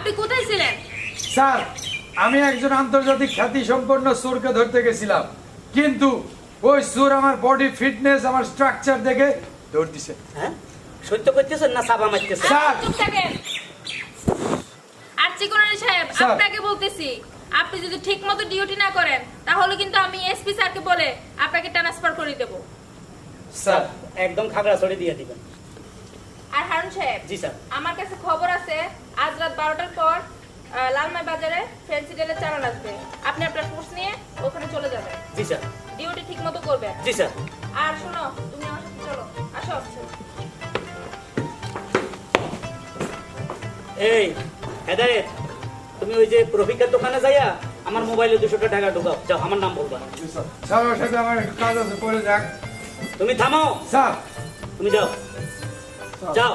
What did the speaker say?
আপনি কোথায় ছিলেন? স্যার, আমি একজন আন্তর্জাতিক খ্যাতি সম্পন্ন চোরকে ধরতে গেছিলাম, কিন্তু ওই চোর আমার বডি ফিটনেস, আমার স্ট্রাকচার দেখে দৌড় দিছে। হ্যাঁ সত্য করতেছেন না চাপা মারতেছেন? স্যার। চুপ থাকেন। আর চিকনারি সাহেব, স্যার। আপনাকে বলতেছি, আপনি যদি ঠিকমতো ডিউটি না করেন তাহলে কিন্তু আমি এসপি স্যারকে বলে আপনাকে ট্রান্সফার করে দেব। স্যার, একদম খাগড়াছড়ি দিয়ে দিবেন। আর হারুন সাহেব, জি স্যার। আমার কাছে খবর আছে আজ রাত 12টার পর লালমাই বাজারে ফ্যান্সি ডেলের চালান আসবে। আপনি আপনার ফোর্স নিয়ে ওখানে চলে যাবেন। জি স্যার। ডিউটি ঠিকমতো করবেন। জি স্যার। আর শোনো, তুমি আমার সাথে চলো, আসো। এই হেদায়েত, তুমি ওই যে রফিকের দোকানে যাইয়া আমার মোবাইলে 200 টাকা ঢুকাও। যাও, আমার নাম বলবা। স্যার ওর সাথে আমার একটু কাজ আছে, পরে যাক। তুমি থামো, স্যার, তুমি যাও যাও।